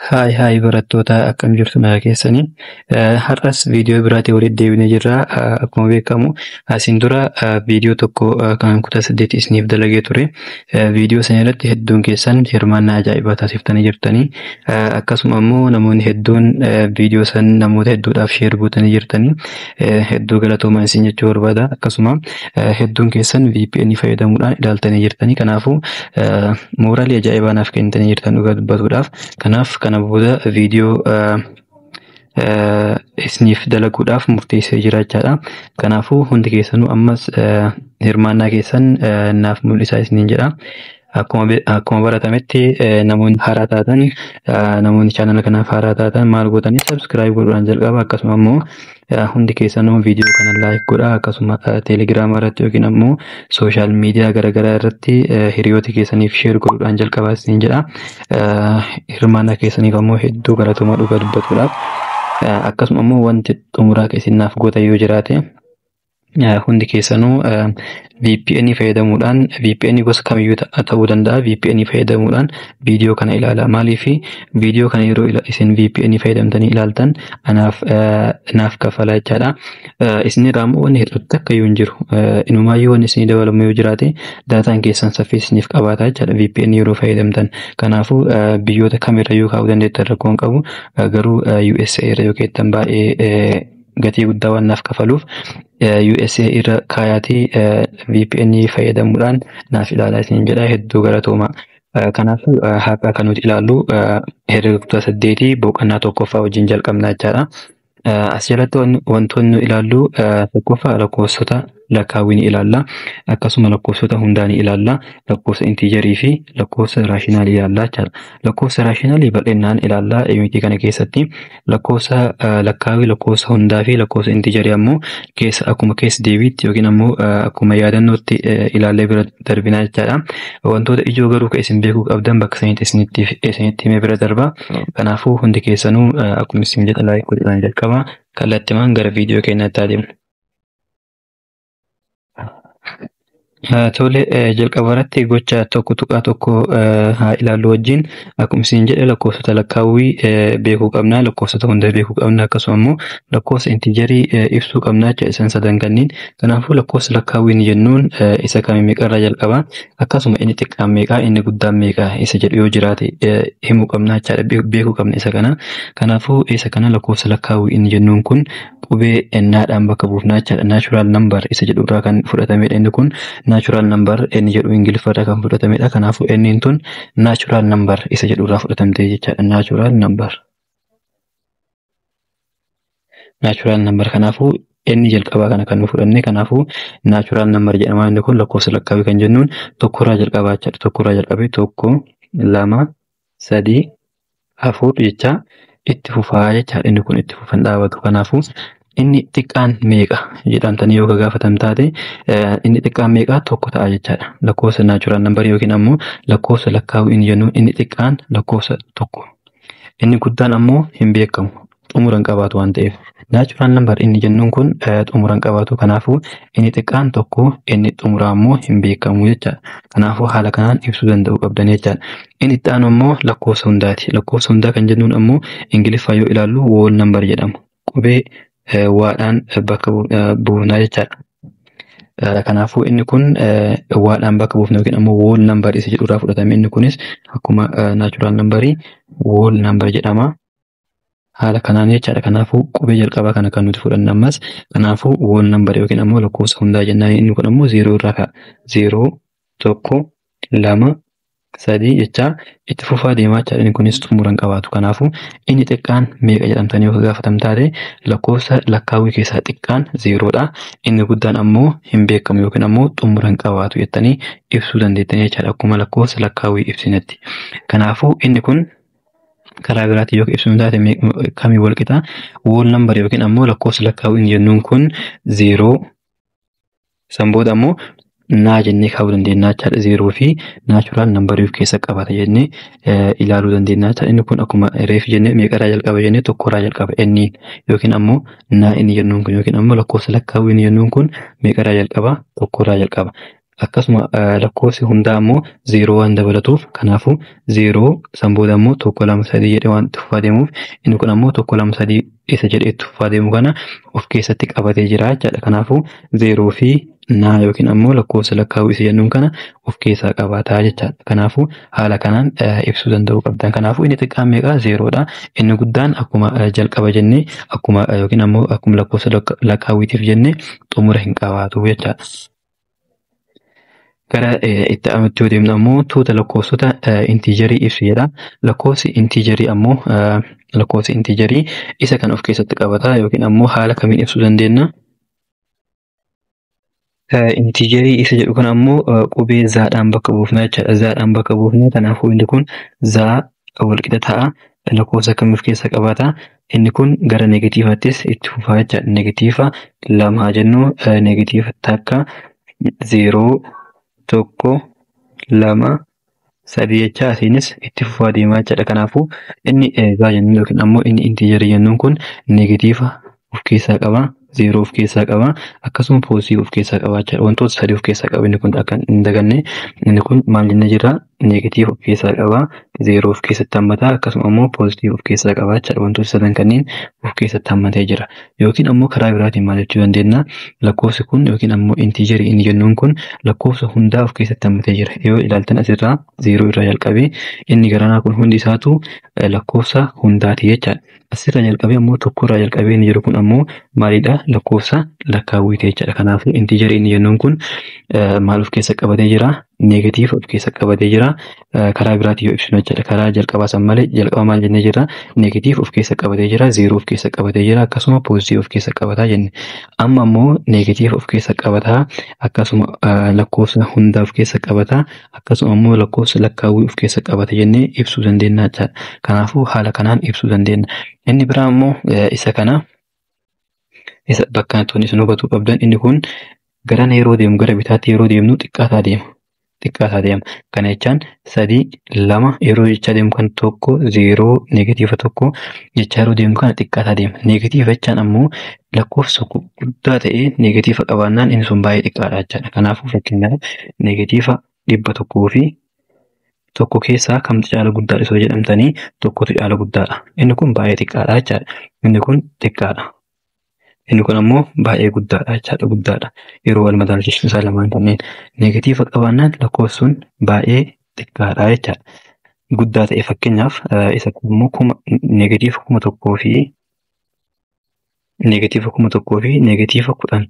Haay barattoota akkam jirtu nagaa keessanii. Har'as viidiyoo biraatii walitti deebinee jirra. Akkuma beekamu asiin dura viidiyoo tokko kan kutaa 8 isiniif dalagee ture. Viidiyoo sana irratti hedduun keessan hirmaannaa ajaa'ibaa taasiftanii jirtanii. Akkasuma immoo namoonni hedduun viidiyoo san namoota hedduudhaaf sheer gootanii jirtanii. Hedduu galatoomaa isin jechuu barbaada. Akkasuma hedduun keessan VPN fayyadamuudhaan ilaaltanii jirtanii. Kanaafuu mooraalii ajaa'ibaa naaf kennitanii jirtan dhugaa dubbatuudhaaf. Kanaaf kana booda viidiyoo isiniif dalaguudhaaf murteessee jira jechaadha. Kanaafuu hundi keessanuu ammas hirmaannaa keessan naaf mul'isaa isiniin jedha. Akkuma baratametti namoonni haaraa taatan namoonni chaanala kanaaf haaraa taatan maal gootanii subscribe godhuudhaan jalqaba. Akkasuma immoo hundi keessanuu viidiyoo kana like godhaa. Akkasuma teelegiraama irratti yookiin ammoo sooshaal miidiyaa garaagaraa irratti hiriyoota keessaniif sheer godhuudhaan jalqabaa isiniin jedha. Hirmaannaa keessaniif ammoo hedduu galatoomaa dhugaa dubbatuudhaaf. Akkasuma immoo wanti xumuraa keessinaaf goota yoo jiraate hundi keessanuu VPN fayyadamuudhaan VPN gosa kamiyyuu ta'uu danda'a. VPN fayyadamuudhaan viidiyoo kana ilaalaa. Maaliif viidiyoo kana yeroo isin VPN fayyadamtanii ilaaltan naaf kafala jechaadha. Isin irraa immoo wanni hir'atu akka iyyuu hin jiru. Inumaayyuu wanni isin dabalamu yoo jiraate daataan keessan saffisa isiniif qabaata jechaadha VPN yeroo fayyadamtan. Kanaafuu biyyoota kamirrayyuu kaa'uu dandeettan rakkoo hin qabu. Garuu USA irra yoo keessan baay'ee gatii guddaa waan naaf kafaluuf USA irra kaayaatii VPN fayyadamuudhaan naaf ilaalaa isiniin jedha. Hedduu galatooma. Kanaafuu har'a kan nuti ilaallu herrega kutaa 8 boqonnaa tokkoffaa wajjin jalqabna jechaadha. As jalatti wantoonni nu ilaallu tokkoffaa lakkoofsota lakkaawwii ni ilaalla. Akkasuma lakkoofsota hundaa ni ilaalla. Lakkoofsa intiijarii fi lakkoofsa raashinaalii ilaalla jechaadha. Lakkoofsa raashinaalii bal'inaan ilaalla yuunitii kana keessatti. Lakkoofsa lakkaawwii, lakkoofsa hundaa fi lakkoofsa intiijarii ammoo akkuma keessa deebiitti yookiin ammoo akkuma yaadannootti ilaallee bira darbinaa jechaadha. Wantoota ijoo garuu kan isin beekuu qabdan bakka isinitti himee bira darba. Kanaafuu hundi keessanuu akkuma isin jedha laayik godhuudhaan jalqaba. Kallattimaan gara viidiyoo keenyaatti adeemna. Tole jalqaba irratti gocha tokko tuqaa tokko haa ilaallu wajjin. Akkuma isin jedhe lakkoofsota lakkaawwii beekuu qabna, lakkoofsota hunda beekuu qabna, akkasuma immoo lakkoofsa intiijarii ibsuu qabna jecha isan sadan kanneen. Kanaafuu lakkoofsa lakkaawwiin jennuun isa kamii meeqarraa jalqaba, akkasuma inni xiqqaan meeqaa, inni guddaan meeqaa isa jedhu yoo jiraate himuu qabna jechaadha, beekuu qabna isa kana. Kanaafuu isa kana lakkoofsa lakkaawwii inni jennuun kun qubee ennaadhaan bakka buufnaa jechaadha. Natural number isa jedhu irraa kan fudhatamedha inni kun. Natural number inni jedhu ingiliffarraa kan fudhatamedha. Kanaafuu inni tun natural number isa jedhu irraa fudhatamte jechaadha. Natural number. Natural number kanaafuu inni jalqabaa kana kan nu fudhanne. Kanaafuu natural number jedhama. Inni kun lakkoofsa lakkaawwii kan jennuun tokkorraa jalqabaa jechaadha. Tokkorraa jalqabee 1, 2, 3, 4 jecha itti fufaa jechaadha. Inni kun itti fufan dhaabatu. Kanaafuu inni xiqqaan meeqa jedhamtanii yoo gaafatan taate inni xiqqaan meeqa tokko ta'a jechaadha. Lakkoofsa natural number yookiin ammoo lakkoofsa lakkaawwii inni jennuun inni xiqqaan lakkoofsa tokko. Inni guddaan ammoo hin beekamu. Xumura hin qabaatu waan ta'eef. Natural number inni jennuun kun xumura hin qabaatu. Kanaafuu inni xiqqaan tokko, inni xumuraa ammoo hin beekamu jechaadha. Kanaafuu haala kanaan ibsuu danda'uu qabdan jechaadha. Inni itti aanu ammoo lakkoofsa hundaati. Lakkoofsa hundaa kan jennuun ammoo ingiliffaa yoo ilaallu whole number jedhama. Qubee waadhaan bakka buufnaa jechaadha. Kanaafuu inni kun waadhaan bakka buufna yookiin ammoo whole number isa jedhu irraa fudhatame. Inni kunis akkuma natural numberii whole number jedhama. Haala kanaan jechaadha. Kanaafuu qubee jalqabaa kana kan nuti fudhanna ammas. Kanaafuu whole number yookiin ammoo lakkoofsa hundaa jennaan. Inni kun ammoo 0 irraa ka'a. 0, 1, 2, 3 jecha itti fufaa deemaa jechaadha. Inni kunis xumura hin qabaatu. Kanaafuu inni xiqqaan meeqa jedhamtanii yoo gaafatam taate lakkoofsa lakkaawwii keessaa xiqqaan 0dha. Inni guddaan ammoo hin beekamu yookiin ammoo xumura hin qabaatu jettanii ibsuu dandeettanii jechaadha. Akkuma lakkoofsa lakkaawwii ibsinetti. Kanaafuu inni kun karaa biraatiin yoo ibsinu taate kamii wal qixa whole number yookiin ammoo lakkoofsa lakkaawwii jennuun kun 0 san booda ammoo naa jennee kaa'uu dandeenya jechaadha. 0 fi natural number of keessa qabata jennee ilaaluu dandeenya jechaadha. Inni kun akkuma reef jennee meeqarraa jalqaba jennee tokkorraa jalqaba inni yookiin ammoo naa inni jennuun kun yookiin ammoo lakkoofsa lakkaawwii jennuun kun meeqarraa jalqaba tokkorraa jalqaba. akkasuma lakkoofsi hundaa ammoo 0 waan dabalatuuf kanaafuu 0 san booda ammoo 1 2 3 jedhee waan itti fufaa deemuuf inni kun ammoo 1 2 3 isa jedhee itti fufaa deemu kana of keessatti qabatee jira jechaadha. Kanaafuu 0 fi naa yookiin ammoo lakkoofsa lakkaawuu isa jennuun kana of keessaa qabataa jechaadha. Kanaafuu haala kanaan ibsuu danda'uu qabdan. Kanaafuu inni xiqqaan meeqa 0dha. Inni guddaan akkuma jalqaba jennee akkuma yookiin ammoo akkuma lakkoofsa lakkaawwiitiif jennee xumura hin qabaatu jechaadha. Gara itti aanutti yoo deemnu ammoo tuuta lakkoofsota intiijarii ibsu jedha. Lakkoofsi intiijarii ammoo lakkoofsi intiijarii isa kan of keessatti qabata yookiin ammoo haala kamiin ibsuu dandeenya? Intiijarii isa jedhu kan ammoo qubee zaadhaan bakka buufna jechaadha. Zaadhaan bakka buufna. Kanaafuu inni kun zaa walqixa ta'a. Lakkoofsa kamii of keessaa qabata? Inni kun gara negatiivaattis itti fufaa jechaadha. Negatiiva 2 jennu negatiiva takka 0 1 2 3 jecha asiinis itti fufaa deemaa jechaadha. Kanaafuu inni zaa jennu yookiin ammoo inni intiijarii jennuun kun negatiiva of keessaa qaba. 0 of keessaa qaba. Akkasuma poozitiiva of keessaa qaba jechaadha. Wantoota 3 of keessaa qaba inni kun akka hin daganne. Inni kun maal jenna jira? Negatiiva of keessaa qaba. 0 of keessatti hammata. Akkasuma ammoo poozitiiva of keessaa qaba jechaadha. Wantoota sadan kanneen of keessatti hammatee jira. Yookiin ammoo karaa biraatiin maal jechuu dandeenya? Lakkoofsi kun yookiin ammoo intiijarii inni jennuun kun lakkoofsa hundaa of keessatti hammatee jira. Yoo ilaaltan asirraa 0 irraa jalqabee inni garanaa kun hundi isaatu lakkoofsa hundaati jechaadha. Asirraa jalqabee ammoo 1 irraa jalqabee inni jiru kun ammoo maalidha? Lakkoofsa lakkaawwiiti jechaadha. Kanaafuu intiijarii inni jennuun kun maal of keessa qabatee jira? Negatiiva of keessa qabatee jira. Karaa biraatiin yoo ibsinu jechaadha. Karaa jalqabaa san malee jalqaba maal jennee jira? Negatiiva of keessa qabatee jira. 0 of keessa qabatee jira. Akkasuma poozitiiva of keessa qabataa jenne. Amma ammoo negatiiva of keessa qabataa. Akkasuma lakkoofsa hundaa of keessa qabataa. Akkasuma ammoo lakkoofsa lakkaawwii of keessa qabata jennee ibsuu dandeenya jechaadha. Kanaafuu haala kanaan ibsuu dandeenya. Inni biraa ammoo isa kana isa bakka toonni isin hubachuu qabdan inni kun garana yeroo deemu gara bitaatti yeroo deemnu xiqqaataa deema. Xiqqaataa deema. Kana jechaan 3 2 yeroo jechaa deemu kan 1 0 negatiiva 1 jechaa yeroo deemu kana xiqqaataa deema. Negatiiva jechaan ammoo lakkoofsa guddaa ta'ee negatiiva qabaannaan inni sun baay'ee xiqqaadha jechaadha. Kanaafuu fakkeenyaaf negatiiva 100 fi tokko keessaa kamtu caala guddaadha osoo jedhamtanii tokkotu caala guddaadha. Inni kun baay'ee xiqqaadha jechaadha. Inni kun xiqqaadha. Inni kun ammoo baay'ee guddaadha jechaadha. Guddaadha. Yeroo wal madaalchisnu isaa lamaan kanneen negatiiva qabaannaan lakkoofsuun baay'ee xiqqaadha jechaadha. Guddaa ta'e fakkeenyaaf isa immoo negatiiva 1,000 fi negatiiva 1,000 fi negatiiva 10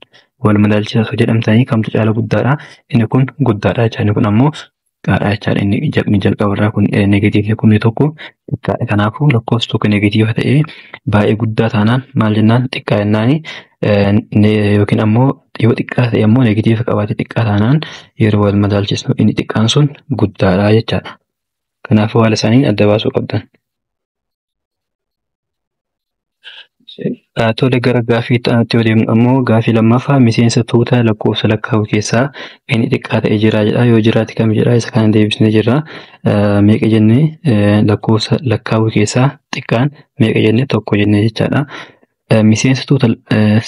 wal madaalchisa osoo jedhamtanii kamtu caala guddaadha. Inni kun guddaadha jechaadha. Inni kun ammoo xiqqaadha jechaadha. Inni jalqabarraa kun negatiivni 1,000 xiqqaadha. Kanaafuu lakkoofsi tokko negatiiva ta'ee baay'ee guddaa taanaan maal jennaan? Xiqqaa jennaani. Yookiin ammoo yoo xiqqaa ta'e ammoo negatiiva qabaate xiqqaa taanaan yeroo wal madaalchisnu inni xiqqaan sun guddaadha jechaadha. Kanaafuu haala isaaniin adda baasuu qabdan. Tole gara gaafii itti yoo deemnu ammoo gaafii lammaffaa miseensa tuuta lakkoofsa lakkaawuu keessaa inni xiqqaa ta'e jira jedha. Yoo jiraate kam jedha? Isa kana deebisnee jirra. Meeqa jennee lakkoofsa lakkaawuu keessaa xiqqaan meeqa jennee tokko jennee jechaadha. Miseensa tuuta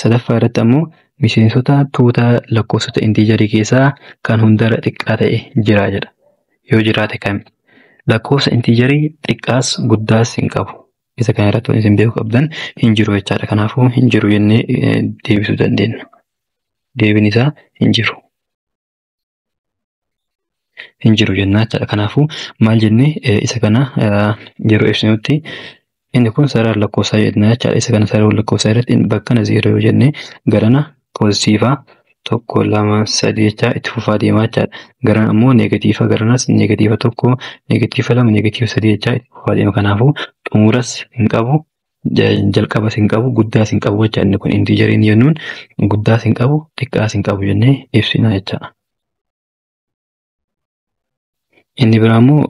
sadaffaa irratti ammoo miseensota tuuta lakkoofsota intiijarii keessaa kan hundarra xiqqaa ta'e jira jedha. Yoo jiraate kami? Lakkoofsa intiijarii xiqqaas guddaas hin qabu. Isa kana irratti isin beekuu qabdan hin jiru jechaadha. Kanaafuu hin jiru jennee deebisuu dandeenya. Deebiin isaa hin jiru. Hin jiru jennaa jechaadha. Kanaafuu maal jennee isa kana yeroo ibsinutti inni kun sarara lakkoofsaa jenna jechaadha. Isa kana sarara lakkoofsaa irratti bakka 0 yoo jennee garana poozitiivaa 1 2 3 jechaa itti fufaa deemaa jechaadha. Garana ammoo negatiiva garanas negatiiva 1 negatiiva 2 negatiiva 3 jechaa itti fufaa deema. Kanaafuu xumuras hin qabu. Jalqabas hin qabu. Guddaas hin qabu jechaadha. Inni kun intiijariin jennuun guddaas hin qabu. Xiqqaas hin qabu jennee ibsina jechaadha. Inni biraa immoo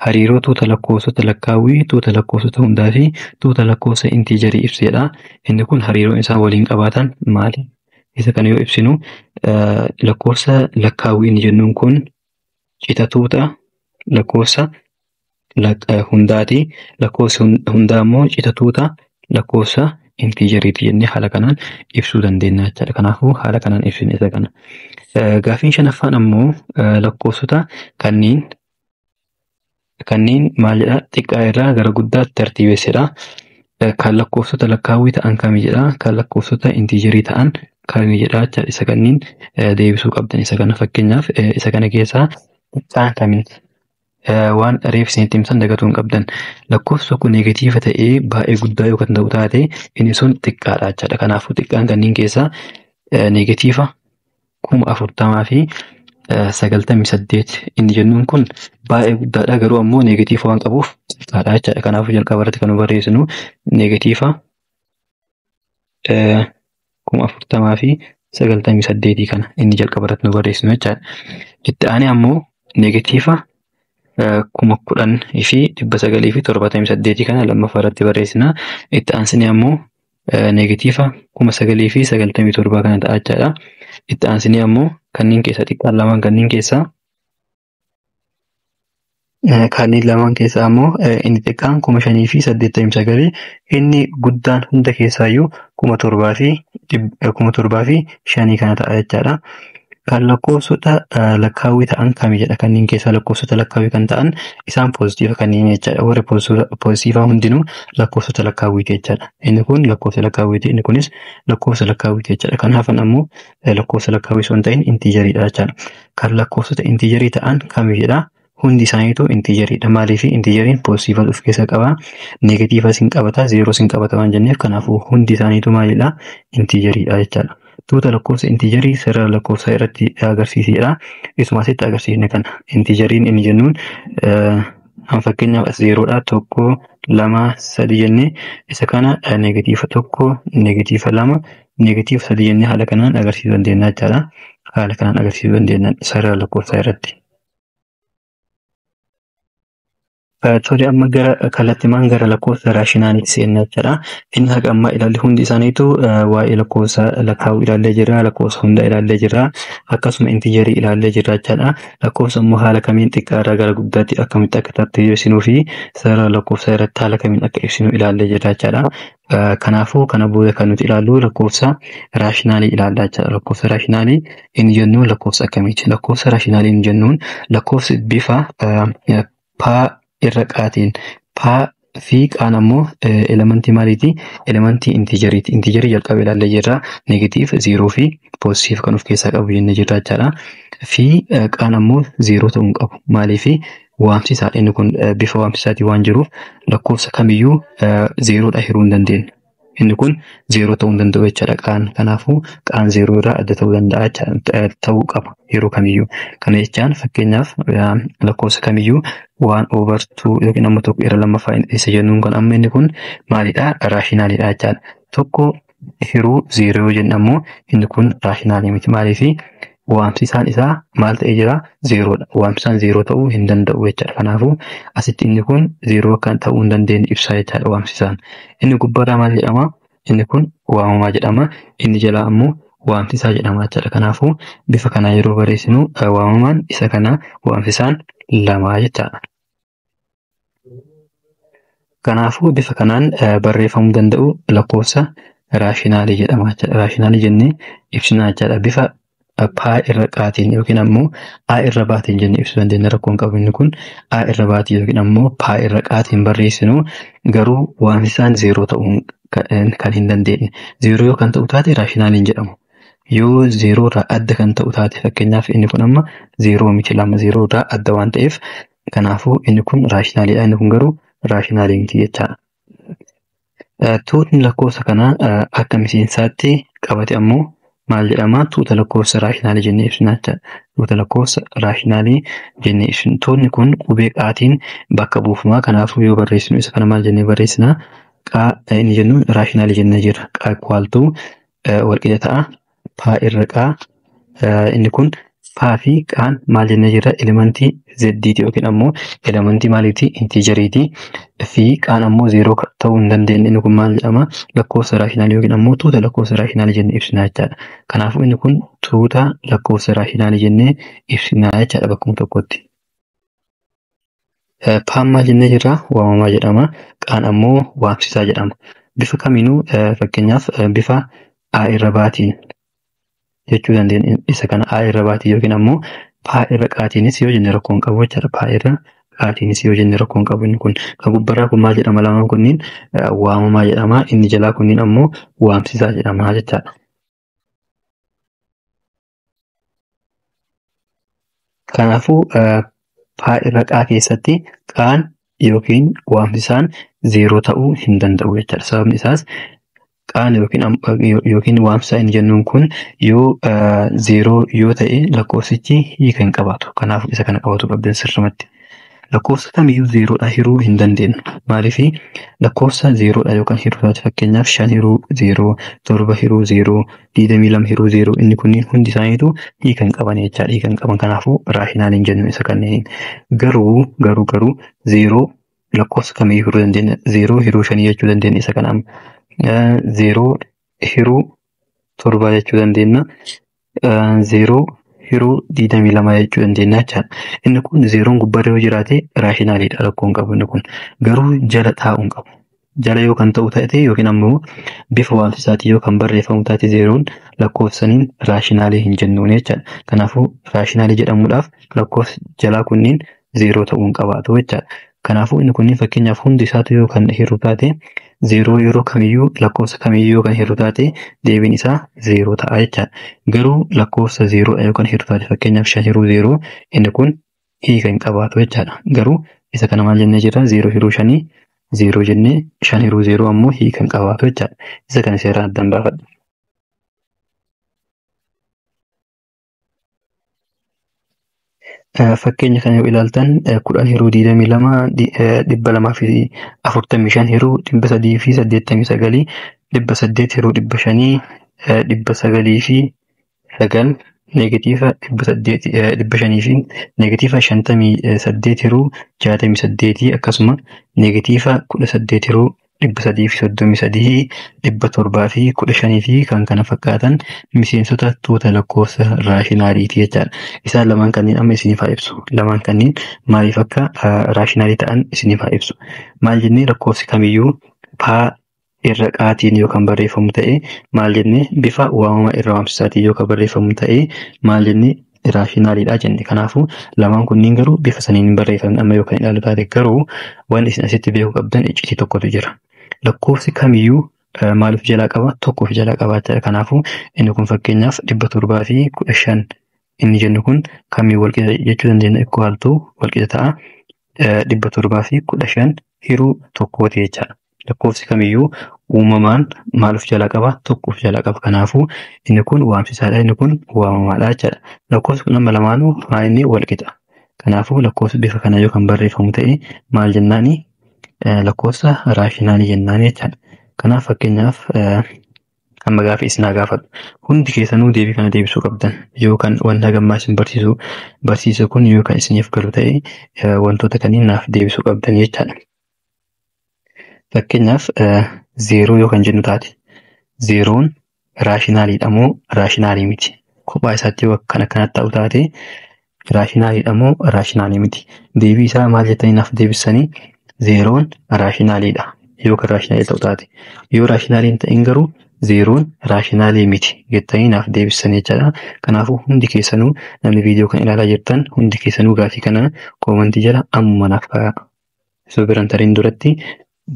hariiroo tuuta lakkoofsota lakkaawwii, tuuta lakkoofsota hundaa fi tuuta lakkoofsa intiijarii ibsedha. Inni kun hariiroon isaa waliin qabaatan maali? Isa kana yoo ibsinu lakkoofsa lakkaawwii inni jennuun kun cita tuuta lakkoofsa hundaati. Lakkoofsi hundaa immoo cita tuuta lakkoofsa intiijeriiti jennee haala kanaan ibsuu dandeenya jechaadha. Kanaafuu haala kanaan ibsine isa kana. Gaafiin shanaffaan ammoo lakkoofsota kanneen maal jedhaa xiqqaa irraa gara guddaatti tartiibessedha. Kan lakkoofsota lakkaawwii ta'an kamii jedhaa, kan lakkoofsota intiijerii ta'an kamii jedhaa jechaadha. Isa kanniin deebisuu qabdan. Isa kana fakkeenyaaf isa kana keessaa xiqqaan kamiin waan reefsinitti himsan dagatuu hin qabdan. Lakkoofsa tokko neegatiiva ta'ee baay'ee guddaa yoo kan ta'u taate inni sun xiqqaadha jechaadha. Kanaafuu xiqqaan kanneen keessaa neegatiiva 40,000 fi 98 inni jennuun kun baay'ee guddaadha. Garuu ammoo neegatiiva waan qabuuf xiqqaadha jechaadha. Kanaafuu jalqaba irratti kan nu barreessinu neegatiiva 40,000 fi 98 kana inni jalqaba irratti nu barreessinu jechaadha. Itti aanee ammoo neegatiiva 10,000 fi 978 kana lammaffaa irratti barreessina. Itti aansine ammoo neegatiiva 9,000 fi 97 kana ta'a jechaadha. Itti aansine ammoo kanneen keessaa xiqqaan lamaan kanneen lamaan keessaa ammoo inni xiqqaan 5,000 fi 89 inni guddaan hunda keessaayyuu 7,000 fi 5 kana ta'a jechaadha. Kan lakkoofsota lakkaawwii ta'an kamii jedha. Kanneen keessaa lakkoofsota lakkaawwii kan ta'an isaan poozitiiva kanneen jechaadha. Warri poozitiivaa hundinuu lakkoofsota lakkaawwiiti jechaadha. Inni kun lakkoofsa lakkaawwiiti, inni kunis lakkoofsa lakkaawwiiti jechaadha. Kan hafan ammoo lakkoofsa lakkaawwii osoo hin ta'in intiijeriidha jechaadha. Kan lakkoofsota intiijerii ta'an kamii jedha. Hundi isaaniitu intiijeriidha. Maaliif intiijeriin poozitiiva of keessaa qaba, neegatiiva sin qabata, zeeroo sin qabata waan jenneef kanaafuu hundi isaaniitu maalidha? Intiijeriidha jechaadha. Tuuta lakkoofsa intiijerii sarara lakkoofsaa irratti agarsiisedha. Isuma asitti agarsiisne kana. Intiijeriin inni jennuun fakkeenyaaf zeeroodha, 1, 2, 3 jennee isa kana neegatiiva 1, neegatiiva 2, neegatiiva 3 jennee haala kanaan agarsiisuu dandeenya jechaadha. Haala kanaan agarsiisuu dandeenya sarara lakkoofsaa irratti. Tole amma kallattimaan gara lakkoofsa raashinaaliitti seenna jechaadha. Inni haga ammaa ilaalle hundi isaaniitu waa'ee lakkoofsa lakkaawuu ilaallee jirra, lakkoofsa hunda ilaallee jirra, akkasuma intiijerii ilaallee jirra jechaadha. Lakkoofsa immoo haala kamiin xiqqaa irraa gara guddaatti akkamitti akka tartiibessinuu fi sarara lakkoofsaa irratti haala kamiin akka ibsinu ilaallee jirra jechaadha. Kanaafuu kana booda kan nuti ilaallu lakkoofsa raashinaalii ilaallaa jechaadha. Lakkoofsa raashinaalii inni jennuun lakkoofsa akkamiiti? Lakkoofsa raashinaalii inni jennuun lakkoofsi bifa irra qaatiin fi qaan ammoo elementii maaliiti? Elementii intiijeriiti. Intiijerii jalqaba ilaallee jirra. Neegatiiv, zeeroo fi poozitiiv kan of keessaa qabu jennee jirra jechaadha. Fi qaan ammoo zeeroo ta'uu hin qabu. Maaliif waamsisaadha. Inni kun bifa waamsisaatii waan jiruuf lakkoofsa kamiyyuu zeeroodha hiruu hin dandeenye. Inni kun zeeroo ta'uu hin danda'u jechaadha qaan. Kanaafuu qaan zeeroo irraa adda ta'uu danda'a ta'uu qaba yeroo kamiyyuu. Kana jechaan fakkeenyaaf lakkoofsa kamiyyuu 1/2 yookiin ammoo tokko irra lammaffaa isa jennuun kan amma inni kun maalidha? Raashinaalidha jechaadha. Tokko hiruu zeeroo jenna ammoo inni kun raashinaalii miti. Maaliif waamsisaan isaa maal ta'ee jira? Zeeroodha. Waamsisaan zeeroo ta'uu hin danda'u jechaadha. Kanaafuu asitti inni kun zeeroo kan ta'uu hin dandeenye ibsaa jechaadha waamsisaan. Inni gubbaadhaa maal jedhama? Inni kun waamamaa jedhama. Inni jalaa ammoo waamsisaa jedhama jechaadha. Kanaafuu bifa kanaa yeroo barreessinu waamamaan isa kana, waamsisaan lamaa jechaadha. Kanaafuu bifa kanaan barreeffamuu danda'u lakkoofsa raashinaalii jedhama jechaadha. Raashinaalii jennee ibsina jechaadha. Bifa paa irra qaatiin yookiin ammoo a irra baatiin jennee ibsuu dandeenya. Rakkoon qabu inni kun a irra baatii yookiin ammoo paa irra qaatiin barreessinu, garuu waamsisaan zeeroo ta'uu kan hin dandeenye. Zeeroo yoo kan ta'u taate raashinaaliin jedhamu. Yoo zeeroo irraa adda kan ta'u taate fakkeenyaaf inni kun amma zeeroo miti, lama zeeroo irraa adda waan ta'eef kanaafuu inni kun raashinaaliidha. Inni kun garuu raashinaalii miti jechaadha. Tuutni lakkoofsa kanaa akka miseensaatti qabate ammoo maal jedhama? Tuuta lakkoofsa raashinaalii jennee ibsina jechaadha. Tuuta lakkoofsa raashinaalii jennee ibsina. Tuutni kun qubee qaatiin bakka buufama. Kanaafuu yoo barreessinu isa kana maal jennee barreessina? Qaa inni jennuun raashinaalii jennee jirra. Qaa kwaaltuu walqixa ta'a. Paa irra qaa inni kun paa fi qaan maal jennee jirra? Elementii zeddiiti yookiin ammoo elementii maaliiti? Intiijeriiti. Fi qaan ammoo zeeroo ta'uu hin dandeenye. Inni kun maal jedhama? Lakkoofsa raashinaalii yookiin ammoo tuuta lakkoofsa raashinaalii jennee ibsina jechaadha. Kanaafuu inni kun tuuta lakkoofsa raashinaalii jennee ibsina jechaadha bakkuma tokkotti. Paan maal jennee jirra? Waamamaa jedhama. Qaan ammoo waamsisaa jedhama. bifa kamiinuu fakkeenyaaf bifa A irra baatiin jechuu dandeenya. Isa kana A irra baatii yookiin ammoo P irra qaatiinis yoo jenne rakkoo hin qabu jechaadha. P irra qaatiinis yoo jenne rakkoo hin qabu. Inni kun kan gubbarraa kun maal jedhama? Lamaan kunniin waamamaa jedhama. Inni jalaa kunniin ammoo waamsisaa jedhama jechaadha. Kanaafuu P irra qaa keessatti qaan yookiin waamsisaan 0 ta'uu hin danda'u jechaadha. Sababni isaas qaan yookiin waamsisaa inni jennuun kun yoo 0 yoo ta'e lakkoofsichi hiika hin qabaatu. Kanaafuu isa kana qabatu qabdan sirrumatti. Lakkoofsa kamiyyuu 0dha hiruu hin dandeenyu. Maaliif lakkoofsa 0dha yookaan hiruu taate fakkeenyaaf 5 hiruu 0, 7 hiruu 0, 22 hiruu 0 inni kunniin hundi isaaniitu hiika hin qaban jechaadha. Hiika hin qaban kanaafuu raashinaal hin jennu isa kanneen. Garuu 0 lakkoofsa kamiyyuu hiruu dandeenya. 0 hiruu 5 jechuu dandeenya isa kana. 0 hiruu 7 jechuu dandeenya. 0 hiruu 22 jechuu dandeenya jechaadha. Inni kun 0 gubbarra yoo jiraate raashinaaliidha rakkoo hin qabu inni kun. Garuu jala taa'uu hin qabu. Jala yoo kan ta'u taate yookiin ammoo bifa waamsisaatii yoo kan barreeffamu taate 0 lakkoofsaniin raashinaalii hin jennuun jechaadha. Kanaafuu raashinaalii jedhamuudhaaf lakkoofsi jalaa kunniin 0 ta'uu hin qabaatu jechaadha. Kanaafuu inni kunniin fakkeenyaaf hundi isaatu yoo kan hiruu taate 0 yeroo kamiyyuu lakkoofsa kamiyyuu yoo kan hiruu taate deebiin isaa 0 ta'a jechaadha. Garuu lakkoofsa 0dha yoo kan hiruu taate fakkeenyaaf 5 hiruu 0 inni kun hiika hin qabaatu jechaadha. Garuu isa kana maal jennee jirra? 0 hiruu 5 0 jennee 5 hiruu 0 ammoo hiika hin qabaatu jechaadha. Isa kana seeraan addaan baafadha. Fakkeenya kana yoo ilaaltan 10 hiruu 22 245 hiruu 389 800 hiruu 500 900 fi 9 negatiiva 500 fi negatiiva 58 hiruu 68 akkasuma negatiiva 18 hiruu 333 700 fi 15 fi kan kana fakkaatan miseensota tuuta lakkoofsa raashinaaliiti jechaadha. Isaan lamaan kanneen amma isiniif haa ibsu. Lamaan kanneen maaliif akka raashinaalii ta'an isiniif haa ibsu. Maal jennee lakkoofsi kamiyyuu P irra qaatiin yoo kan barreeffamu ta'e maal jennee bifa waamama irra waamsisaatiin yoo kan barreeffamu ta'e maal jennee raashinaaliidha jenne. Kanaafuu lamaan kunniin garuu bifa saniin hin barreeffaman amma yookaan ilaalu taate garuu waan isin asitti beekuu qabdan iccitii tokkotu jira. Lakkoofsi kamiyyuu maaliif jalaa qaba? Tokkoof jalaa qabaachaa. Kanaafuu inni kun fakkeenyaaf 700 fi 15 inni jennu kun kamii walqixa jechuu dandeenya ikkoo haaltuu walqixa ta'a. 700 fi 15 hiruu tokkooti jechaadha. Lakkoofsi kamiyyuu uumamaan maaliif jalaa qaba? Tokkoof jalaa qaba. Kanaafuu inni kun waamsisaadha, inni kun waamamaadha jechaadha. Lakkoofsi kun amma lamaanuu inni walqixa. Kanaafuu lakkoofsi bifa kana yoo kan barreeffamu ta'e maal jennaani? Lakkoofsa raashinaalii jennaan jechaadha. Kanaaf fakkeenyaaf amma gaafa isinaa gaafadhu hundi keessanuu deebii kana deebisuu qabdan yookaan wanta gammaa isin barsiisu kun yookaan isiniif galu ta'e wantoota kanneen naaf deebisuu qabdan jechaadha. Fakkeenyaaf 0 yoo kan jennu taate 0 raashinaaliidha moo raashinaalii miti? Kophaa isaatti yoo akkana kanatti ta'u taate raashinaaliidha moo raashinaalii miti? Deebii isaa maal jettanii naaf deebisanii? 0 raashinaaliidha yookaan raashinaalii ta'u taate. Yoo raashinaalii hin ta'in garuu 0 raashinaalii miti jettanii naaf deebisanii jechaadha. Kanaafuu hundi keessanuu namni viidiyoo kan ilaalaa jirtan hundi keessanuu gaafii kana koomentii jala ammuma naaf kaa'aa. Osoo biraan tariin duratti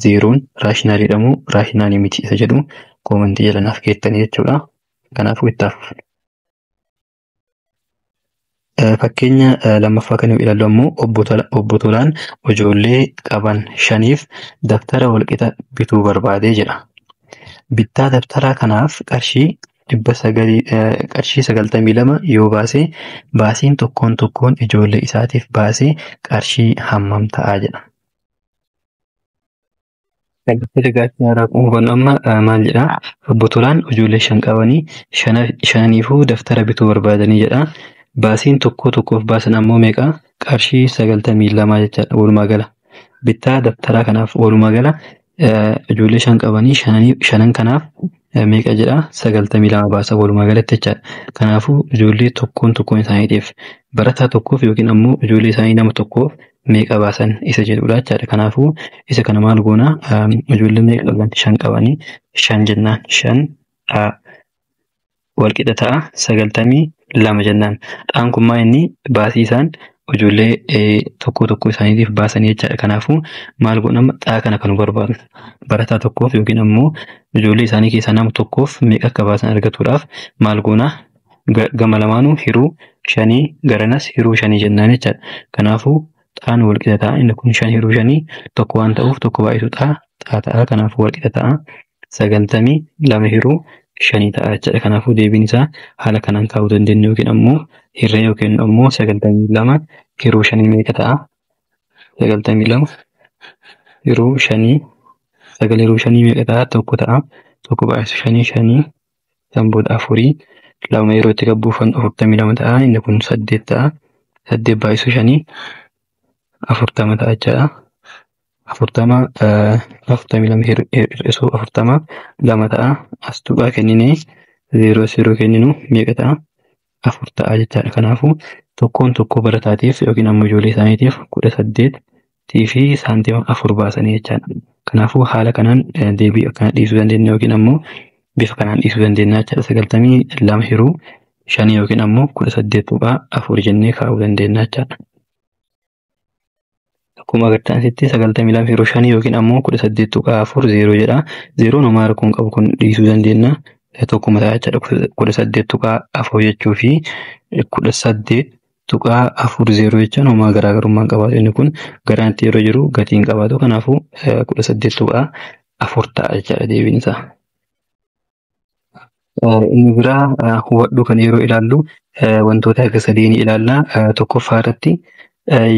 0 raashinaaliidha moo raashinaalii miti isa jedhu koomentii jala naaf keettanii jechuudha. Kanaafuu itti hafuuf. Fakkeenya lammaffaa kan ilaallu ammoo obbo Tolaan ijoollee qaban 5f daftara walqixa bituu barbaadee jedha. Bittaa daftaraa kanaaf qarshii 92 yoo baase baasiin tokkoon ijoollee isaatiif baase qarshii hammam ta'a jedha. Kun amma maal jedha? Obbo Tolaan ijoollee 5 qabanii 5niifuu daftara bituu barbaadanii jedha. Baasiin tokkoof baasan ammoo meeqa? Qarshii 92 jechaadha walumaa gala. Bittaa daftaraa kanaaf walumaa gala ijoollee 5 qabanii 5 kanaaf meeqa jedha? 92 baasa walumaa galatti jechaadha. Kanaafuu ijoollee tokkoon isaaniitiif barataa tokkoof yookiin ammoo ijoollee isaanii nama tokkoof meeqa baasan isa jedhudha jechaadha. Kanaafuu isa kana maal goona ijoollee meeqa qaban 5 qabanii 5 jennaan 5 walqixa ta'a 92 jennaan. Xaan kun maa inni baasii isaan ijoollee tokko isaaniitiif baasanii jechaadha. Kanaafuu maal godhama xaa kana kan barbaadu barataa tokkoof yookiin ammoo ijoollee isaanii keessaa nama tokkoof meeqa akka baasan argatuudhaaf maal goona gama lamaanuu hiruu 5 garanas hiruu 5 jennaan jechaadha. Kanaafuu xaan walqixa ta'a inni kun 5 hiruu 5 tokko waan ta'uuf tokko baay'isu xaa ta'a. Kanaafuu walqixa ta'a 92 hiruu 5 ta'a jechaadha. Kanaafuu deebiin isaa haala kanaan kaa'uu dandeenya yookiin ammoo hirree yookiin ammoo 92 hiruu 5 meeqa ta'a? 92 hiruu 5 9 hiruu 5 meeqa ta'a? Tokko ta'a. Tokko baay'isu 5 san booda 4 lama yeroo itti gabbuufan 42 ta'a. Inni kun 8 ta'a. 8 baay'isu 5 40 ta'a jechaadha. 42 hir'isuu 42 ta'a. As tuqaa kenninee 0 kenninu meeqa ta'a? 4 ta'a jechaadha. Kanaafuu tokko barataatiif yookiin ammoo ijoollee isaaniitiif 18 fi saantima 4 baasanii jechaadha. Kanaafuu haala kanaan deebii akkana dhiisuu dandeenya yookiin ammoo bifa kanaan dhiisuu dandeenya jechaadha. 92 hiruu 5 yookiin ammoo 18.4 jennee kaa'uu dandeenya jechaadha. Akkuma agartan asitti 92 hiruu 5 yookiin ammoo 18.4 0 jedha. 0 namaa rakkoon qabu kun dhiisuu dandeenya. Tokkuma ta'a jechaadha. 18.4 jechuu fi 18.40 jechaan homaa garaagarummaan qabaatu. Inni kun garaanti yeroo jiru gatiin qabaatu. Kanaafuu 18.4 ta'a jechaadha deebiin isaa. Inni biraa hubadhu kan yeroo ilaallu wantoota akka sadii ni ilaalla. Tokkoffaa irratti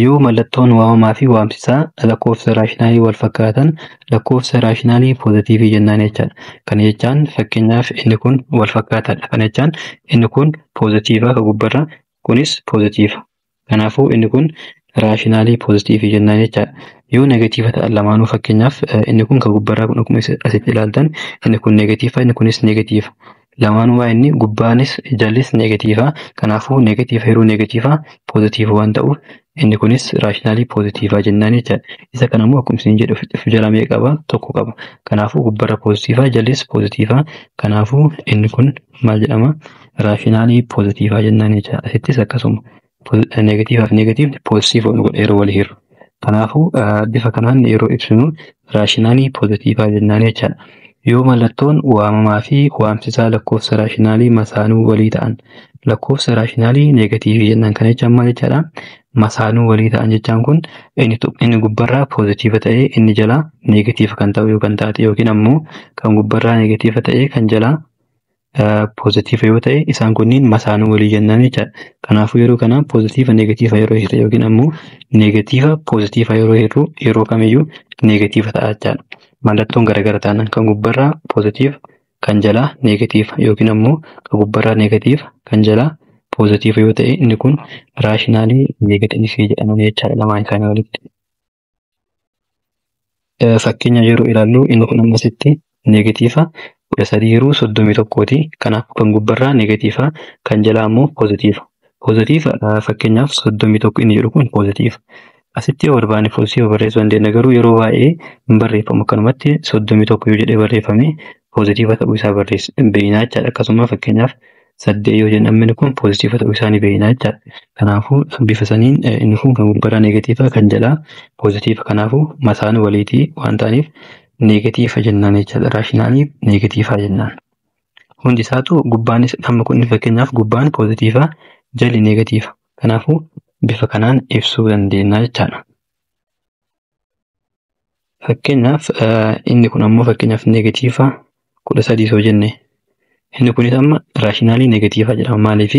yoo mallattoon waamamaa fi waamsisaa lakkoofsa raashinaalii wal fakkaatan lakkoofsa raashinaalii poozitiivii jennaan jechaadha. Kana jechaan fakkeenyaaf inni kun wal fakkaataadha. Kana jechaan inni kun poozitiivaa ka gubbarra kunis poozitiiva. Kanaafuu inni kun raashinaalii poozitiivii jennaan jechaadha. Yoo negatiiva ta'an lamaanuu fakkeenyaaf inni kun ka gubbarraa kun akkuma asitti ilaaltan inni kun negatiiva inni kunis negatiiva. Lamaanuu waa inni gubbaanis jallis negatiiva. Kanaafuu negatiiva hiruu negatiiva poozitiiva waan ta'uuf inni kunis raashinaalii poozitiivaa jennaan jechaadha. Isa kanammoo akkuma isin jedhu of jala meeqa qaba? Tokko qaba. Kanaafuu gubbarra poozitiivaa jallis poozitiivaa. Kanaafuu inni kun maal jedhama? Raashinaalii poozitiivaa jennaan jechaadha. Asittis akkasuma negatiivaaf negatiivni poozitiiva yeroo wal hiru. Kanaafuu bifa kanaan yeroo ibsinu raashinaalii poozitiivaa jennaan jechaadha. Yoo mallattoon waamamaa fi waamsisaa lakkoofsa raashinaalii masaanuu walii ta'an lakkoofsa raashinaalii negatiivii jennaan. Kana jechaan maal jechaadha? Masaanuu walii ta'an jechaan kun inni gubbarraa poozitiiva ta'ee inni jalaa negatiiva kan ta'u yookaan taate yookiin ammoo kan gubbarraa negatiiva ta'ee kan jalaa poozitiiva yoo ta'e isaan kunniin masaanuu walii jennaan jechaadha. Kanaafuu yeroo kana poozitiiva negatiiva yeroo hirre yookiin ammoo negatiiva poozitiiva yeroo hirru yeroo kamiyyuu negatiiva ta'a jechaadha. Mallattoon garagara ta'an kan gubbarraa poozitiiva kan jalaa negatiiva yookiin ammoo kan gubbarraa negatiiva kan jalaa poozitiiva yoo ta'e inni kun raashinaalii negatiivii jedhaman jechaadha lamaan isaanii walitti. Fakkeenya yeroo ilaallu inni kun ammasitti negatiiva 13 hiruu 31ti. Kanaaf kan gubbarraa negatiiva kan jalaa ammoo poozitiiva. Poozitiiva fakkeenyaaf 31 inni jedhu kun poozitiiva. Asitti yoo barbaanne poozitiiva barreessuu dandeenya garuu yeroo baay'ee hin barreeffamu akkanumatti 31 yoo jedhee barreeffame poozitiiva ta'uu isaa beeknaa jechaadha. Akkasuma fakkeenyaaf 8 yoo jennu inni kun poozitiiva ta'uu isaa ni beeknaa jechaadha. Kanaafuu bifa saniin inni kun kan gubbarraa negatiiva kan jalaa poozitiiva. Kanaafuu masaan waliitii waan ta'aniif negatiiva jennaan jechaadha. Raashinaalii negatiivaa jennaan. Hundi isaatu gubbaanis amma kun fakkeenyaaf gubbaan poozitiiva jalli negatiiva. Kanaafuu bifa kanaan ibsuu dandeenya jechaadha. Fakkeenyaaf inni kun ammoo fakkeenyaaf negatiiva 13 yoo jenne inni kunis amma raashinaalii negatiivaa jedhama. Maaliif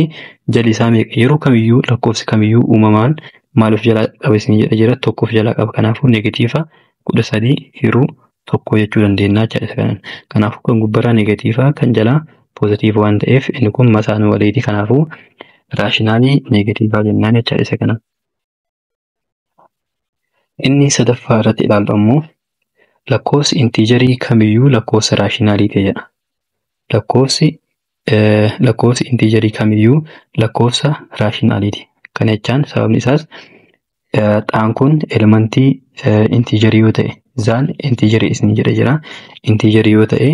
jalli isaa yeroo kamiyyuu lakkoofsi kamiyyuu uumamaan maaliif jalaa qaba isin jedha jira tokkoof jalaa qaba. Kanaafuu negatiiva 13 hiruu tokko jechuu dandeenya jechaadha. Kanaafuu kan gubbarraa negatiivaa kan jalaa poozitiiva waan ta'eef inni kun masaanuu waliiti. Kanaafuu raashinaalii negatiivaa jennaan jechaadha isa kana. Inni sadaffaa irratti ilaallu ammoo lakkoofsi intiijarii kamiyyuu lakkoofsa raashinaalii ta'e jedha. Lakkoofsi intiijarii kamiyyuu lakkoofsa raashinaaliiti. Kana jechaan sababni isaas xaan kun elementii inteejarii yoo ta'e zaan inteejarii isin jedha jira. Inteejarii yoo ta'e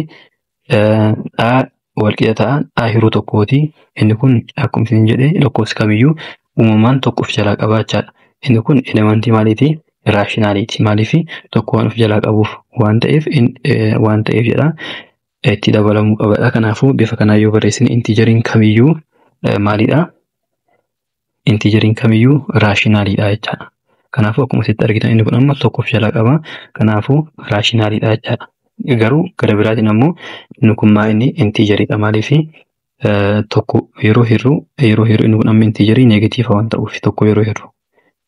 dhaa walqixa ta'an dhaa hiruu tokkooti. Inni kun akkuma isin jedhe lakkoofsi kamiyyuu uumamaan tokko of jalaa qabaachaadha. Inni kun elementii maaliiti? Raashinaaliiti. Maaliif tokko waan of jalaa qabuuf waan ta'eef jedha itti dabalamuu qabadha. Kanaafuu bifa kanaan yoo barreessine inteejariin kamiyyuu maalidha? Inteejariin kamiyyuu raashinaaliidha jechaadha. Kanaafuu akkuma asitti argitan inni kun amma tokko of jalaa qaba. Kanaafuu raashinaaliidha jechaadha. Garuu gara biraatiin ammoo inni kun inni inteejariidha. Maaliif tokko yeroo hirru inni kun amma inteejarii neegatiiva waan ta'uuf tokko yeroo hirru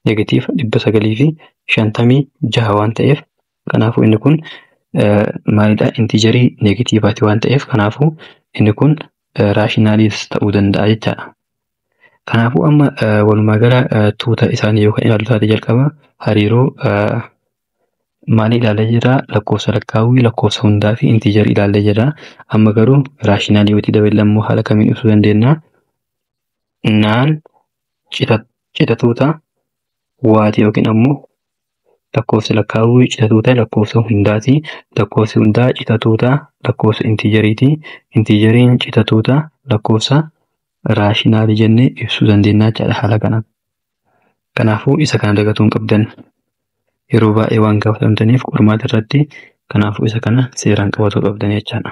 neegatiiva 956 waan ta'eef kanaafuu inni kun maalidha? Inteejarii neegatiivaati waan ta'eef kanaafuu inni kun raashinaaliis ta'uu danda'a jechaadha. Kanaafuu amma walumaa gala tuuta isaanii yookaan ilaaluu taate jalqaba hariiroo maalii ilaallee jira? Lakkoofsa lakkaawwii, lakkoofsa hundaa fi inteejarii ilaallee jira. Amma garuu raashinaalii yoo dabalammoo haala kamiin ibsuu dandeenya? Naan cita tuuta waati yookiin ammoo lakkoofsa lakkaawwii cita tuuta lakkoofsa hundaati. Lakkoofsi hundaa cita tuuta lakkoofsa inteejariiti. Inteejariin cita tuuta lakkoofsa raashinaalii jennee ibsuu dandeenya jechaadha haala kanaan. Kanaafuu isa kana dagatuu hin qabdan. Yeroo baay'ee waan gaafatamtaniif qormaata irratti kanaafuu isa kana seeraan qabatuu qabdan jechaadha.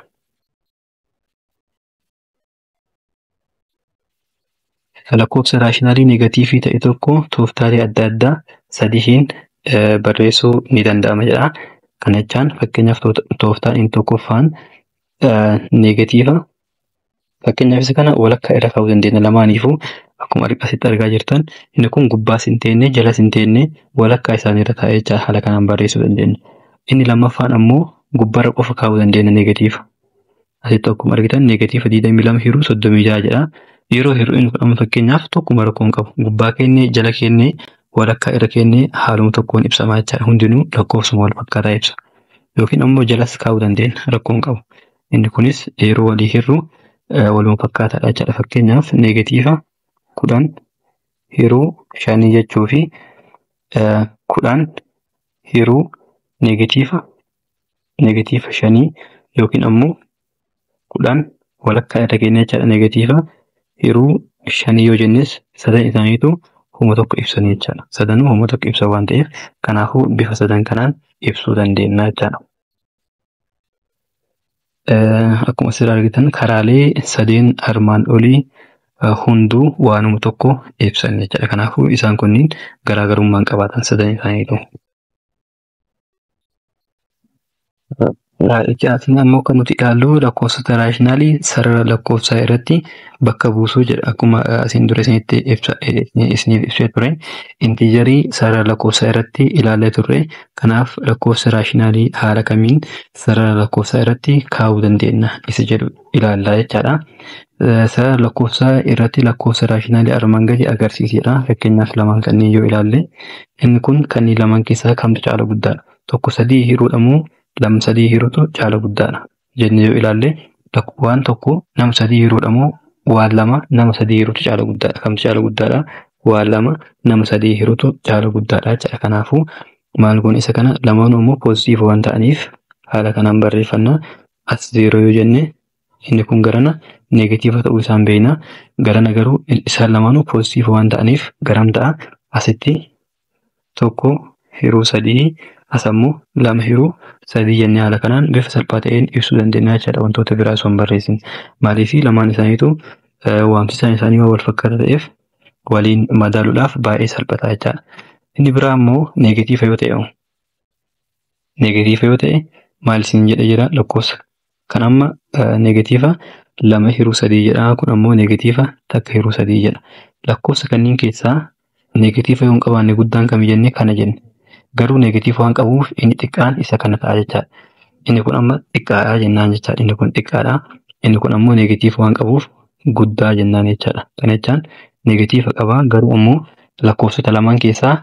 Lakkoofsa raashinaalii neegatiivii ta'e tokko tooftaalee adda addaa sadiin barreessuu ni danda'ama jedha. Kana jechaan fakkeenyaaf tooftaan inni tokkoffaan neegatiiva. Fakkeenyaaf isa kana walakkaa irra kaa'uu dandeenya lamaaniifuu. Akkuma asitti argaa jirtan inni kun gubbaas hin teenne jalas hin teenne walakkaa isaaniirra taa'ee jecha haala kanaan barreessuu dandeenya. Inni lammaffaan ammoo gubbarra qofa kaa'uu dandeenya neegatiiva. Asitti akkuma argitan neegatiiva 22 hiruu 36 jedha. Yeroo hiruu inni kun amma fakkeenyaaf tokkuma rakkoo hin qabu. Gubbaa keenya jala keenya walakkaa irra keenya haaluma tokkoon ibsamaa jecha hundinuu lakkoofsuma wal fakkaataa ibsa. Yookiin ammoo jalas kaa'uu dandeenya rakkoo hin qabu. Inni kunis yeroo walii hiruu waluma fakkaataadha jechaadha. Fakkeenyaaf neegatiiva 10 hiruu 5 jechuu fi 10 hiruu neegatiiva 5 yookiin ammoo 10 walakkaa irra keenya jechaadha. Neegatiiva hiruu 5 yoo jennes sadan isaaniitu homa tokko ibsan jechaadha. Sadanuu homa tokko ibsan waan ta'eef kanaafuu bifa sadan kanaan ibsuu dandeenya jechaadha. Akkuma asirraa argitan karaalee sadeen armaan olii hunduu waanuma tokko ibsan jechaadha. Kanaafuu isaan kunniin garaagarummaan qabaatan sadan isaaniitu. Raaji'aatiin ammoo kan nuti ilaallu lakkoofsota raashinaalii sarara lakkoofsaa irratti bakka buusuu jedha. Akkuma asiin dura isiniif ibsee ture inteejarii sarara lakkoofsaa irratti ilaallee turre. Kanaaf lakkoofsa raashinaalii haala kamiin sarara lakkoofsaa irratti kaa'uu dandeenya isa jedhu ilaallaa jechaadha. Sarara lakkoofsaa irratti lakkoofsa raashinaalii armaan gadi agarsiisedha. Fakkeenyaaf lamaan kanneen yoo ilaalle inni kun kanneen lamaan keessaa kamtu caala guddaadha? Tokko 3 hiruudhamoo 2 hiruutu caala guddaadha jennee yoo ilaalle waan tokko nama 3 hiruudhamoo waan 2 nama 3 hiruutu caala guddaadha. Kamtu caala guddaadha? Waan 2 nama 3 hiruutu caala guddaadha jechuudha. Kanaafuu maal goon isa kana lamaan immoo poozitiiv waan ta'aniif haala kanaan barreeffannaa as 0 yoo jenne inni kun garana neegatiiva ta'uu isaan beekna. Garana garuu isaan lamaanuu poozitiiv waan ta'aniif garam ta'a? Asitti 1 hiruu 3 asammoo 2 hiruu 3 jennee haala kanaan bifa salphaa ta'een ibsuu dandeenya jechaadha. Wantoota biraa osoo hin barreessin. Maaliif lamaan isaaniitu waamsisaan isaanii wal fakkaata ta'eef waliin madaaluudhaaf baay'ee salphataa jechaadha. Inni biraa ammoo neegatiiva yoo ta'e maal isin jedha jira lakkoofsa. Kan amma neegatiiva 2 hiruu 3 jedha. Kun ammoo neegatiiva 1 hiruu 3 jedha. Lakkoofsa kanneen keessaa neegatiiva yoo hin qabaanne guddaan kam jennee kana jenne. Garuu neegatiiva waan qabuuf inni xiqqaan isa kana ta'a jechaadha. Inni kun amma xiqqaadha jennaan jechaadha. Inni kun xiqqaadha. Inni kun ammoo neegatiiva waan qabuuf guddaa jennaan jechaadha. Kana jechaan neegatiiva qabaa garuu ammoo lakkoofsota lamaan keessaa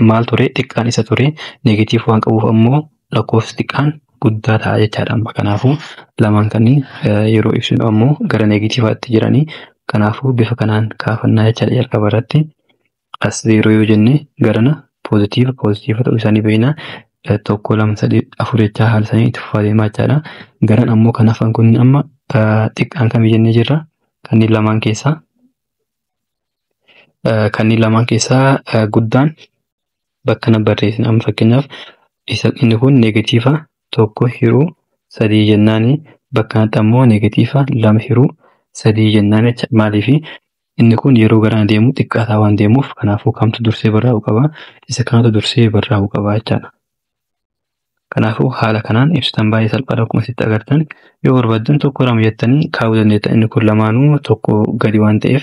maal ture? Xiqqaan isa ture. Neegatiiva waan qabuuf ammoo lakkoofsi xiqqaan guddaa ta'a jechaadha. Kanaafuu lamaan kanneen yeroo ibsinu ammoo gara neegatiivaatti jiranii. Kanaafuu bifa kanaan kaafannaa jechaadha jalqaba irratti. as 0 yoo jenne garana poozitiiva ta'uu isaanii beekna. 1 2 3 4 jechaa haala isaanii itti fufaa deemaa jechaadha. Garan ammoo kan hafan kun amma xiqqaan kamii jennee jirra. Kanneen lamaan keessaa guddaan bakka na barreessin. Amma fakkeenyaaf inni kun negatiiva 1/3 jennaani. Bakka kanatti ammoo negatiiva 2/3 jennaan. Maaliifi inni kun yeroo garaan deemu xiqqaataa waan deemuuf kanaafuu kamtu dursee barraa'uu qaba. Isa kanatu dursee barraa'uu qaba jechaadha. Kanaafuu haala kanaan ibsitan baay'ee salphaadha. Akkuma asitti agartan yoo barbaaddan 1 2 jettanii kaa'uu dandeetta. Inni kun lamaanuu 1 gadi waan ta'eef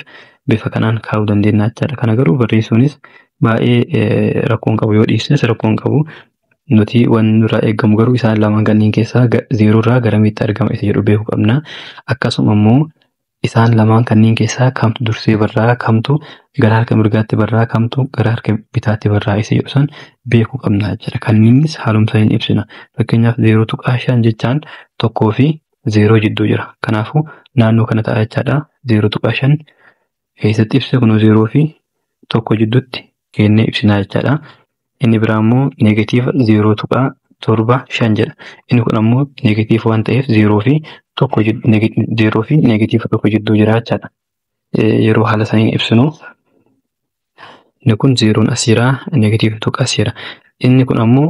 bifa kanaan kaa'uu dandeenya jechaadha. Kana garuu barreessuunis baay'ee rakkoon qabu, yoo dhiisnes rakkoon qabu. Nuti waan nurraa eegamu garuu isaan lamaan kanneen keessaa 0 irraa garamitti argama isa jedhu beekuu qabna. Akkasuma immoo isaan lamaan kanneen keessaa kamtu dursee barraa'a, kamtu gara harka mirgaatti barraa'a, kamtu gara harka bitaatti barraa'a isa jedhu san beekuu qabna jechuudha. Kanniinis haalumsa hin ibsina. Fakkeenyaaf 0.5 jechaan 1 fi 0 jidduu jira. Kanaafuu naannoo kana ta'a jechaadha. 0.5 keessatti ibsa kun 0 fi 1 jidduutti kennee ibsinaa jechaadha. Inni biraa immoo negatiiva 0.75 jedha. Inni kun ammoo negatiiva waan ta'eef 0 fi negatiiva 1 jidduu jira jechaadha. Yeroo haala saniin ibsinu inni kun 0 as jira, negatiiva 1 as jira. Inni kun ammoo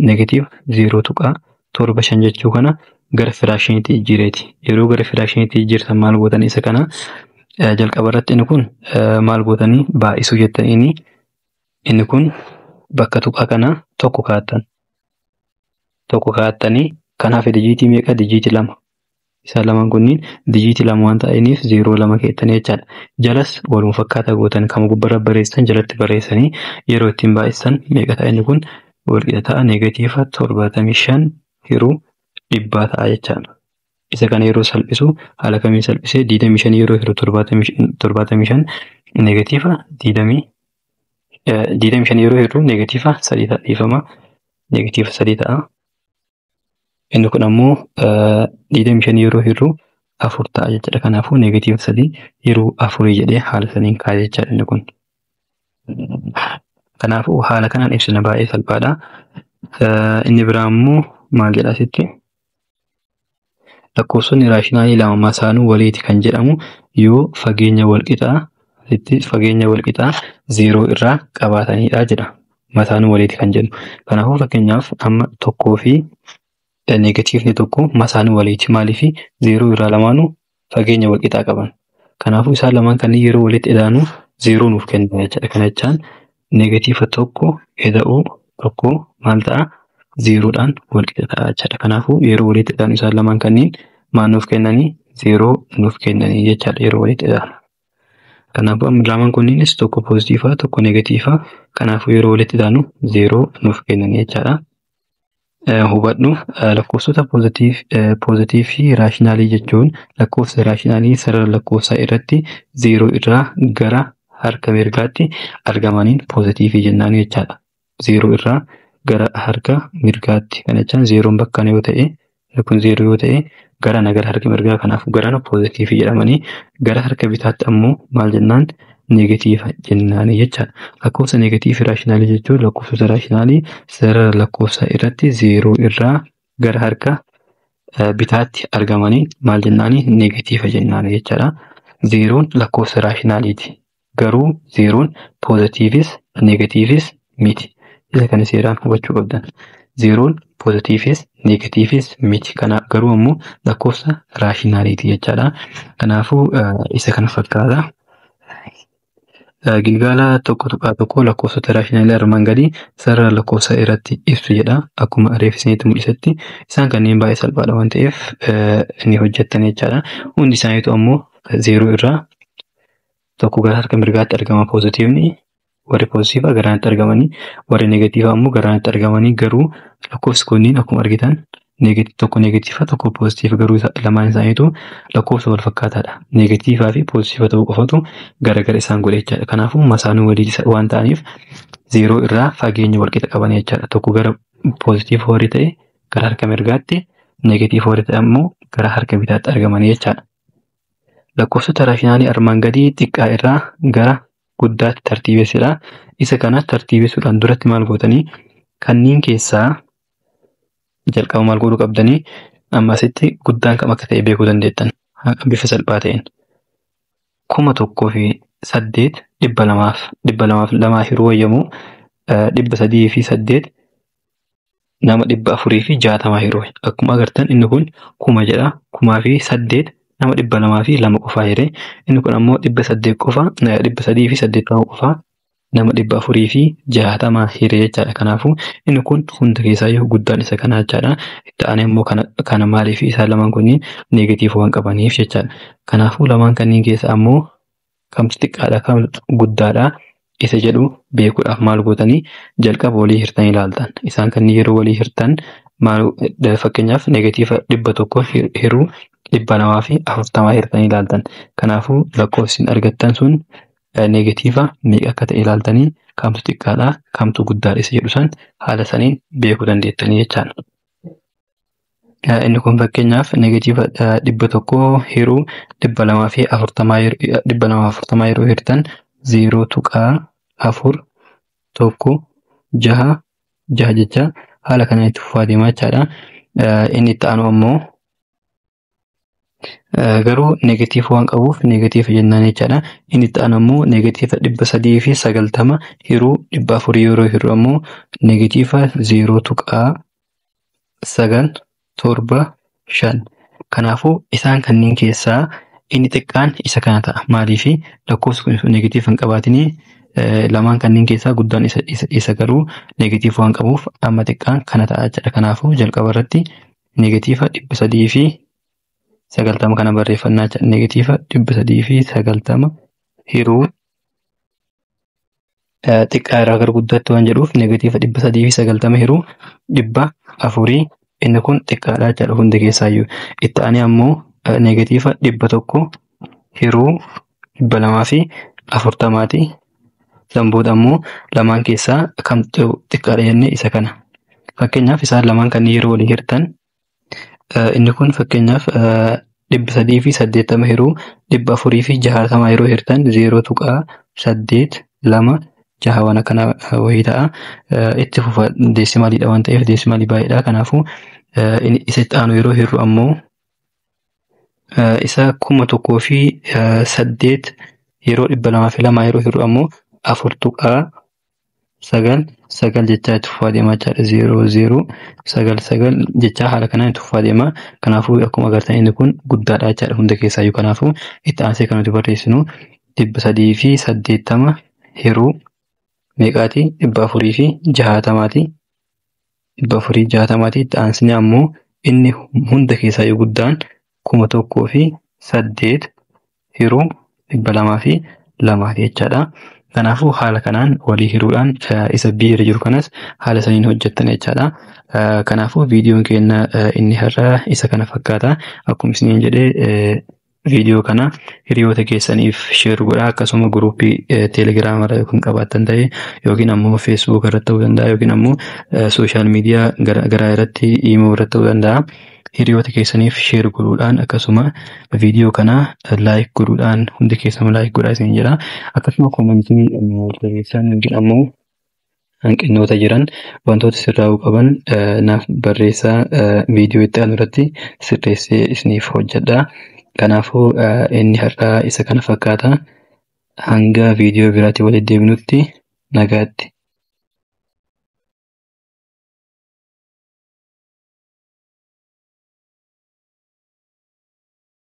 negatiiva 0.75 jechuu kana gara firaashiniitti jijjiireeti. Yeroo gara firaashiniitti jijjiirtan maal gootan isa kana jalqaba irratti inni kun maal gootanii baay'isuu jettanii inni kun bakka tuqaa kana tokko kaa'attanii kanaaf dijiitii meeqa? Dijiitii 2. Isaan lamaan kunniin dijiitii 2 waan ta'aniif 0 2 keettanii jechaadha. Jalas waluma fakkaataa gootan kama gubbarra barreessan jalatti barreessanii yeroo ittiin baay'isan meeqa ta'a? Inni kun walqixa ta'a negatiiva 75/100 ta'a jechaadha. Isa kana yeroo salphisu haala kamiin salphisee 25 yeroo hiru 75 negatiiva 25 yeroo hiru negatiiva 3 ta'a dhiifama. Negatiiva 3 ta'a. Inni kun ammoo 25 yeroo hiru 4 ta'a jechaadha. Kanaafuu negatiiva 3 yeroo 4 jedhee haala saniin kaa'e jechaadha inni kun. Kanaafuu haala kanaan ibsina baay'ee salphaadha. Inni biraa ammoo maal jedha asitti? Lakkoofsonni raashinaalii lama masaanuu waliiti kan jedhamu yoo fageenya walqixaa 0 irraa qabaatanidha jedha. Masaanuu waliiti kan jedhu. Kanaafuu fakkeenyaaf amma 1 fi negatiivni 1 masaanuu waliiti. Maaliifi 0 irraa lamaanuu fageenya walqixaa qaban. Kanaafuu isaan lamaan kanneen yeroo walitti idaanu 0 nuuf kenna jechuudha. Kana jechaan negatiiva 1 ida'uu 1 maal ta'a? 0dhaan walqixa ta'a jechuudha. Kanaafuu yeroo walitti idaanu isaan lamaan kanneen maal nuuf kennanii? 0 nuuf kennanii jechuudha yeroo walitti idaanu. Kanaafuu lamaan kunniinis tokko poozitiiva tokko negatiiva. Kanaafuu yeroo walitti idaanu 0 nuuf kennanii jechuudha. Hubadhu lakkoofsota poozitiivii fi raashinaalii jechuun lakkoofsa raashinaalii sarara lakkoofsaa irratti 0 irraa gara harka mirgaatti argamaniin poozitiivii jennaan jechaadha. 0 irraa gara harka mirgaatti kan jechaan 0 bakka yoo ta'e kun 0 yoo ta'e gara harka mirgaa kanaafuu garana poozitiivii jedhamanii gara harka bitaatti ammoo maal jennaan? Negatiiva jennaan jechaadha. Lakkoofsa negatiivii raashinaalii jechuun lakkoofsota raashinaalii sarara lakkoofsaa irratti 0 irraa gara harka bitaatti argamanii maal jennaani? Negatiiva jennaan jechaadha. 0 lakkoofsa raashinaaliiti. Garuu 0 poozitiivis negatiivis miti. Isa kana seeraan hubachuu qabdan. 0 poozitiivis negatiivis miti. Kana garuu ammoo lakkoofsa raashinaaliiti jechaadha. Kanaafuu isa kana fakkaata. Gilgaala tokko lakkoofsota raashinaalii armaan gadii sarara lakkoofsaa irratti ibsu jedha. Akkuma reefisaniitti mul'isetti isaan kanneen baay'ee salphaadha waan ta'eef ni hojjettan jechaadha. Hundi isaaniitu ammoo 0 irraa tokko gara harka mirgaatti argama poozitiivni. Warri poozitiivaa garaatti argamanii warri negatiivaa ammoo garaatti argamanii garuu lakkoofsi kunniin akkuma argitan tokko negatiiva tokko poozitiiva garuu lamaan isaaniitu lakkoofsa wal fakkaataadha. Negatiivaa fi poozitiiva ta'uu qofatu gara isaan godhe jechaadha. Kanaafuu masaanuu walii waan ta'aniif 0 irraa fageenya walqixa qaban jechaadha. Tokko gara poozitiiva warri ta'e gara harka mirgaatti, negatiiva warri ta'e ammoo gara harka bitaatti argamanii jechaadha. Lakkoofsota raashinaalii armaan gadii xiqqaa irraa gara guddaatti tartiibessidha. Isa kana tartiibessuudhaan duratti maal gootanii kanneen keessaa jalqaba maal godhuu qabdanii ammasitti guddaan kam akka ta'e beekuu dandeettan bifa salphaa ta'een. 1,008,202 hiruu wayyamu 308 nama 460 hiruu. Akkuma agartan inni kun 1,000 jedha. 1,008 nama 202 qofaa hiree. Inni kun ammoo 800 qofa 380 qofa nama 460 hiree jechaadha. Kanaafuu inni kun hunda keessaa yoo guddaan isa kanaa jechaadha. Itti aanee immoo kana maaliif isaan lamaan kunniin neegatiif waan qabaniif jechaadha. Kanaafuu lamaan kanneen keessaa ammoo kamtu xiqqaadha kamtu guddaadha isa jedhu beekuudhaaf maal gootanii jalqaba walii hirtan ilaaltan. Isaan kanneen yeroo walii hirtan maal fakkeenyaaf neegatiiva 100 hiruu 240 hirtan ilaaltan. Kanaafuu lakkoofsi argattan sun neegatiiva meeqa akka ta'e ilaaltanii kamtu xiqqaadha kamtu guddaadha isa jedhu san haala saniin beekuu dandeettanii jechaadha. Inni kun fakkeenyaaf neegatiiva 100 hiruu 240 yeroo hirtan 0.4 tokko 6 jecha haala kanaan itti fufaa deemaa jechaadha. Inni itti aanu ammoo garuu neegatiiva waan qabuuf neegatiiva jennaan jechaadha. Inni itti aanu ammoo neegatiiva 390 hiruu 400 yeroo hiruu ammoo neegatiiva 0.975. Kanaafuu isaan kanneen keessaa inni xiqqaan isa kana ta'a. Maaliifi lakkoofsi kun neegatiiva hin qabaatinii lamaan kanneen keessaa guddaan isa garuu neegatiiva waan qabuuf amma xiqqaan kana ta'a jechaadha. Kanaafuu jalqaba irratti neegatiiva 390 kana barreeffannaa jechaadha. Neegatiiva 390 hiruu xiqqaa irraa gara guddaatti waan jedhuuf neegatiiva 390 hiruu 400 inni kun xiqqaadha jechaadha hunda keessaayyuu. Itti aanee ammoo neegatiiva 100 hiruu 240 Zamboota ammoo lamaan keessaa kam xiqqaadha jennee isa kana. Fakkeenyaaf isaan lamaan kanneen yeroo walii hirtan inni kun fakkeenyaaf 380 hiruu 460 yeroo hirtan 0.826 waan akkana wayii ta'a. Itti fufa deesimaaliidha waan ta'eef deesimaalii baay'eedha. Kanaafuu isa itti aanu yeroo hirru ammoo isa 1,008 yeroo 202 yeroo hirru ammoo 4.99 jechaa itti fufaa deemaa jechaadha. 0.099 jechaa haala kanaan itti fufaa deemaa. Kanaafuu akkuma agartan inni kun guddaadha jechaadha hunda keessaayyuu. Kanaafuu itti aansee kan nuti barreessinu 380 hiruu meeqaati 460 itti aansine ammoo inni hunda keessaayyuu guddaan 1,008 hiruu 202 jechaadha. Kanaafuu haala kanaan walii hiruudhaan isa biira jiru kanas haala saniin hojjettan jechaadha. Kanaafuu viidiyoon keenya inni har'a isa kana fakkaata. Akkuma isiniin jedhee viidiyoo kana hiriyoota keessaniif sheer godhaa. Akkasuma guruupii teelegiraama yookiin qabaattan ta'e yookiin ammoo feesbuuk irratti ta'uu danda'a yookiin ammoo sooshaal miidiyaa garaa irratti iimoo irratti ta'uu danda'a. Hiriyoota keessaniif sheer godhuudhaan akkasuma viidiyoo kana laayik godhuudhaan hundi keessanuu laayik godhaa isin jedha. Akkasuma koomentii barreessan yookiin ammoo hanqinoota jiran wantoota sirraa'uu qaban naaf barreessaa viidiyoo itti aanu irratti sirreessee isiniif hojjedha. Kanaafuu inni har'aa isa kana fakkaata. Hanga viidiyoo biraatti walitti deebinutti nagaatti.